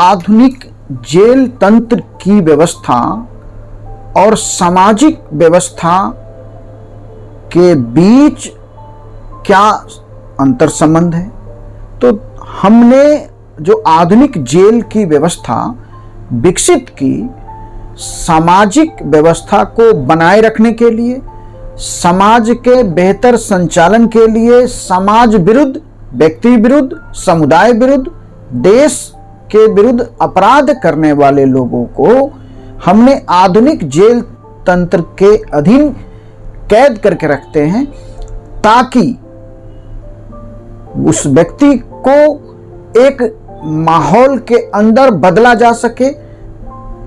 आधुनिक जेल तंत्र की व्यवस्था और सामाजिक व्यवस्था के बीच क्या अंतर संबंध है? तो हमने जो आधुनिक जेल की व्यवस्था विकसित की सामाजिक व्यवस्था को बनाए रखने के लिए, समाज के बेहतर संचालन के लिए, समाज विरुद्ध, व्यक्ति विरुद्ध, समुदाय विरुद्ध, देश के विरुद्ध अपराध करने वाले लोगों को हमने आधुनिक जेल तंत्र के अधीन कैद करके रखते हैं ताकि उस व्यक्ति को एक माहौल के अंदर बदला जा सके।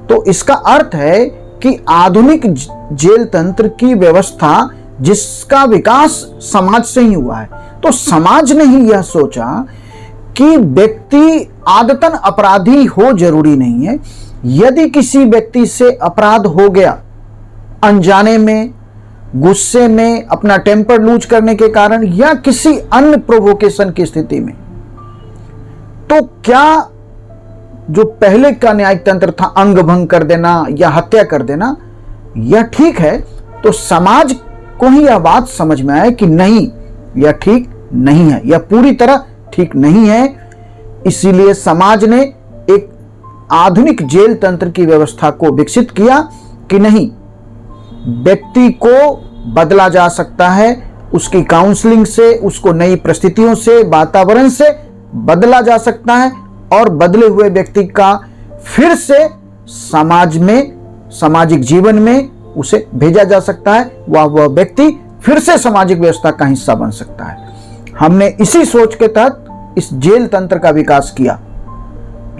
तो इसका अर्थ है कि आधुनिक जेल तंत्र की व्यवस्था जिसका विकास समाज से ही हुआ है, तो समाज ने ही यह सोचा कि व्यक्ति आदतन अपराधी हो जरूरी नहीं है। यदि किसी व्यक्ति से अपराध हो गया अनजाने में, गुस्से में, अपना टेम्पर लूज करने के कारण या किसी अन्य प्रोवोकेशन की स्थिति में, तो क्या जो पहले का न्यायिक तंत्र था अंग भंग कर देना या हत्या कर देना, यह ठीक है? तो समाज को ही यह बात समझ में आए कि नहीं, यह ठीक नहीं है, यह पूरी तरह ठीक नहीं है। इसीलिए समाज ने एक आधुनिक जेल तंत्र की व्यवस्था को विकसित किया कि नहीं, व्यक्ति को बदला जा सकता है, उसकी काउंसलिंग से, उसको नई परिस्थितियों से, वातावरण से बदला जा सकता है और बदले हुए व्यक्ति का फिर से समाज में, सामाजिक जीवन में उसे भेजा जा सकता है। वह व्यक्ति फिर से सामाजिक व्यवस्था का हिस्सा बन सकता है। हमने इसी सोच के तहत इस जेल तंत्र का विकास किया।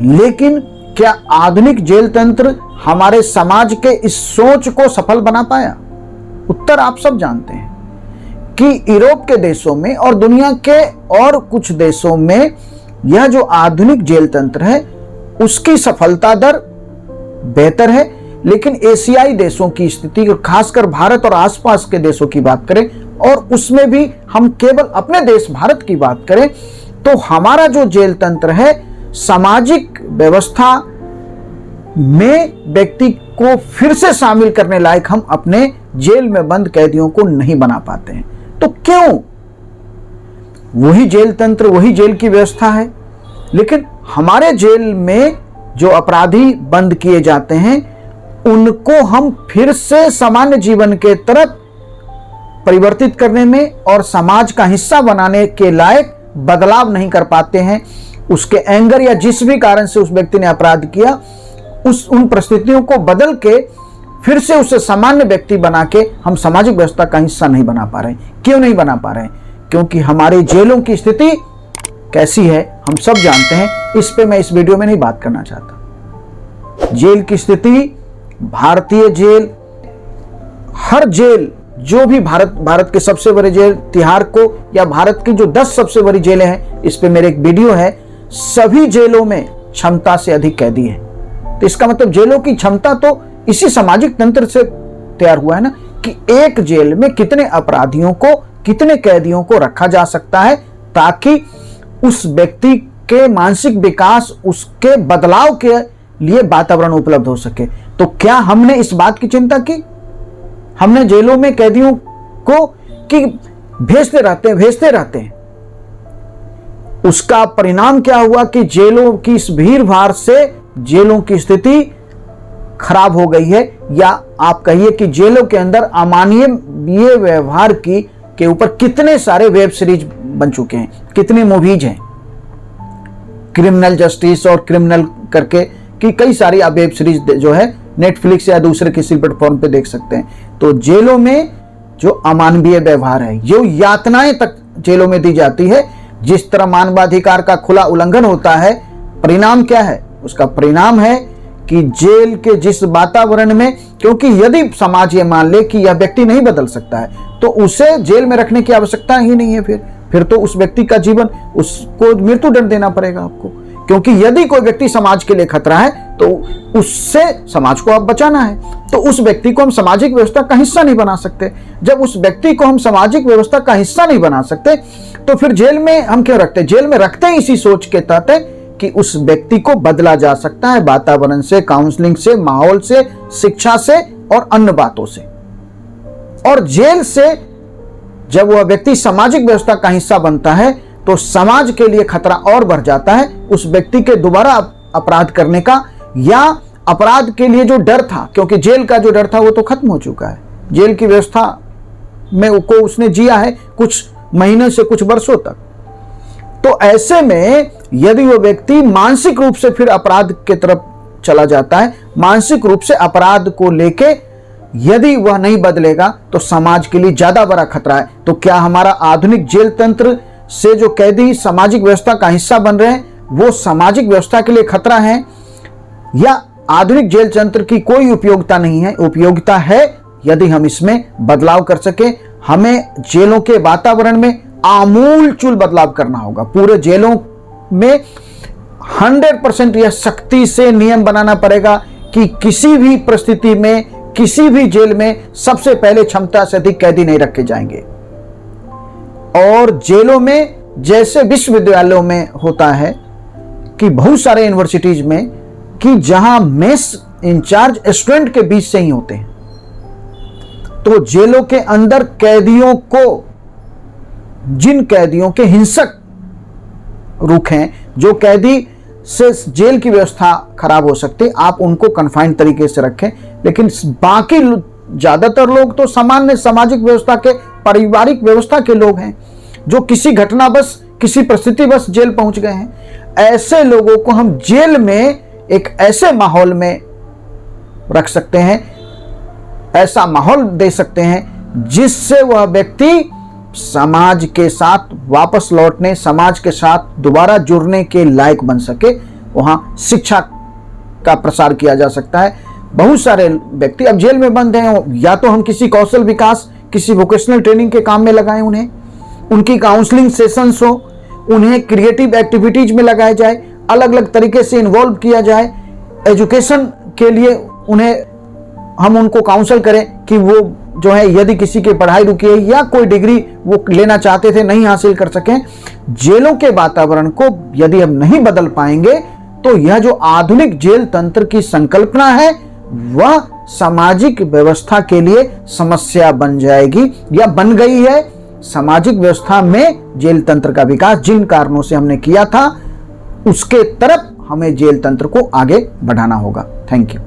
लेकिन क्या आधुनिक जेल तंत्र हमारे समाज के इस सोच को सफल बना पाया? उत्तर आप सब जानते हैं कि यूरोप के देशों में और दुनिया के और कुछ देशों में यह जो आधुनिक जेल तंत्र है उसकी सफलता दर बेहतर है। लेकिन एशियाई देशों की स्थिति, खासकर भारत और आसपास के देशों की बात करें, और उसमें भी हम केवल अपने देश भारत की बात करें, तो हमारा जो जेल तंत्र है सामाजिक व्यवस्था में व्यक्ति को फिर से शामिल करने लायक हम अपने जेल में बंद कैदियों को नहीं बना पाते हैं। तो क्यों? वही जेल तंत्र, वही जेल की व्यवस्था है, लेकिन हमारे जेल में जो अपराधी बंद किए जाते हैं उनको हम फिर से सामान्य जीवन के तरफ परिवर्तित करने में और समाज का हिस्सा बनाने के लायक बदलाव नहीं कर पाते हैं। उसके एंगर या जिस भी कारण से उस व्यक्ति ने अपराध किया, उन परिस्थितियों को बदल के फिर से उसे सामान्य व्यक्ति बना के हम सामाजिक व्यवस्था का हिस्सा नहीं बना पा रहे हैं। क्यों नहीं बना पा रहे हैं? क्योंकि हमारे जेलों की स्थिति कैसी है हम सब जानते हैं। इस पे मैं इस वीडियो में नहीं बात करना चाहता। जेल की स्थिति, भारतीय जेल, हर जेल, जो भी भारत के सबसे बड़े जेल तिहाड़ को या भारत की जो 10 सबसे बड़ी जेलें हैं, इस पे मेरे एक वीडियो है। सभी जेलों में क्षमता से अधिक कैदी है। तो इसका मतलब जेलों की क्षमता तो इसी सामाजिक तंत्र से तैयार हुआ है ना, कि एक जेल में कितने अपराधियों को, कितने कैदियों को रखा जा सकता है ताकि उस व्यक्ति के मानसिक विकास, उसके बदलाव के लिए वातावरण उपलब्ध हो सके। तो क्या हमने इस बात की चिंता की? हमने जेलों में कैदियों को कि भेजते रहते हैं। उसका परिणाम क्या हुआ कि जेलों की इस भीड़ भाड़ से जेलों की स्थिति खराब हो गई है, या आप कहिए कि जेलों के अंदर अमानवीय व्यवहार के ऊपर कितने सारे वेब सीरीज बन चुके हैं, कितने मूवीज हैं, क्रिमिनल जस्टिस और क्रिमिनल करके कि कई सारी आप वेब सीरीज जो है नेटफ्लिक्स या दूसरे किसी प्लेटफॉर्म पे देख सकते हैं। तो जेलों में जो अमानवीय व्यवहार है, जो यातनाएं तक जेलों में दी जाती है, जिस तरह मानवाधिकार का खुला उल्लंघन होता है, परिणाम क्या है? उसका परिणाम है कि जेल के जिस वातावरण में, क्योंकि यदि समाज ये मान ले कि यह व्यक्ति नहीं बदल सकता है तो उसे जेल में रखने की आवश्यकता ही नहीं है। फिर तो उस व्यक्ति का जीवन, उसको मृत्यु दंड देना पड़ेगा आपको, क्योंकि यदि कोई व्यक्ति समाज के लिए खतरा है तो उससे समाज को अब बचाना है। तो उस व्यक्ति को हम सामाजिक व्यवस्था का हिस्सा नहीं बना सकते। जब उस व्यक्ति को हम सामाजिक व्यवस्था का हिस्सा नहीं बना सकते तो फिर जेल में हम क्यों रखते? जेल में रखते हैं इसी सोच के तहत कि उस व्यक्ति को बदला जा सकता है वातावरण से, काउंसलिंग से, माहौल से, शिक्षा से और अन्य बातों से। और जेल से जब वह व्यक्ति सामाजिक व्यवस्था का हिस्सा बनता है तो समाज के लिए खतरा और बढ़ जाता है। उस व्यक्ति के दोबारा अपराध करने का या अपराध के लिए जो डर था, क्योंकि जेल का जो डर था वो तो खत्म हो चुका है। जेल की व्यवस्था में को उसने जिया है कुछ महीनों से कुछ वर्षों तक। तो ऐसे में यदि वो व्यक्ति मानसिक रूप से फिर अपराध की तरफ चला जाता है, मानसिक रूप से अपराध को लेके यदि वह नहीं बदलेगा तो समाज के लिए ज्यादा बड़ा खतरा है। तो क्या हमारा आधुनिक जेल तंत्र से जो कैदी सामाजिक व्यवस्था का हिस्सा बन रहे हैं वो सामाजिक व्यवस्था के लिए खतरा है, या आधुनिक जेल तंत्र की कोई उपयोगिता नहीं है? उपयोगिता है यदि हम इसमें बदलाव कर सके। हमें जेलों के वातावरण में आमूलचूल बदलाव करना होगा। पूरे जेलों में 100% यह सख्ती से नियम बनाना पड़ेगा कि किसी भी परिस्थिति में, किसी भी जेल में सबसे पहले क्षमता से अधिक कैदी नहीं रखे जाएंगे। और जेलों में जैसे विश्वविद्यालयों में होता है कि बहुत सारे यूनिवर्सिटीज में कि जहां मेस इंचार्ज स्टूडेंट के बीच से ही होते हैं, तो जेलों के अंदर कैदियों को, जिन कैदियों के हिंसक रुख हैं, जो कैदी से जेल की व्यवस्था खराब हो सकती है, आप उनको कन्फाइंड तरीके से रखें। लेकिन बाकी ज्यादातर लोग तो सामान्य सामाजिक व्यवस्था के, पारिवारिक व्यवस्था के लोग हैं जो किसी घटना बस, किसी परिस्थिति बस जेल पहुंच गए हैं। ऐसे लोगों को हम जेल में एक ऐसे माहौल में रख सकते हैं, ऐसा माहौल दे सकते हैं जिससे वह व्यक्ति समाज के साथ वापस लौटने, समाज के साथ दोबारा जुड़ने के लायक बन सके। वहां शिक्षा का प्रसार किया जा सकता है। बहुत सारे व्यक्ति अब जेल में बंद हैं, या तो हम किसी कौशल विकास, किसी वोकेशनल ट्रेनिंग के काम में लगाएं, उन्हें उनकी काउंसलिंग सेशंस हो, उन्हें क्रिएटिव एक्टिविटीज में लगाया जाए, अलग अलग तरीके से इन्वॉल्व किया जाए। एजुकेशन के लिए उन्हें हम उनको काउंसल करें कि वो जो है यदि किसी की पढ़ाई रुकी है या कोई डिग्री वो लेना चाहते थे नहीं हासिल कर सके। जेलों के वातावरण को यदि हम नहीं बदल पाएंगे तो यह जो आधुनिक जेल तंत्र की संकल्पना है वह सामाजिक व्यवस्था के लिए समस्या बन जाएगी या बन गई है। सामाजिक व्यवस्था में जेल तंत्र का विकास जिन कारणों से हमने किया था उसके तरफ हमें जेल तंत्र को आगे बढ़ाना होगा। Thank you.